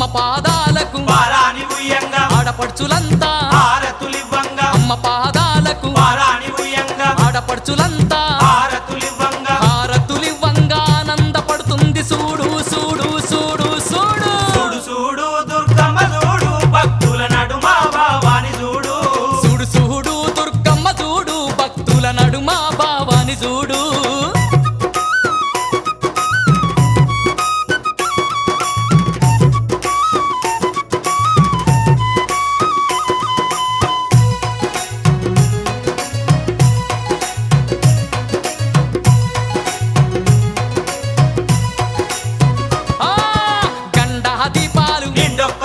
అమ్మ పాదాలకు పారాని ఉయ్యంగా ఆడపడుచులంతా హారతులివ్వంగా అమ్మ పాదాలకు పారాని ఉయ్యంగా ఆడపడుచులంతా హారతులివ్వంగా హారతులివ్వంగా ఆనందపడుతుంది చూడు చూడు చూడు చూడు చూడు చూడు దుర్గమ్మ చూడు భక్తుల నడుమ భావాని చూడు చూడు చూడు దుర్గమ్మ చూడు భక్తుల నడుమ భావాని చూడు గండా దీపాలు నిండొక్క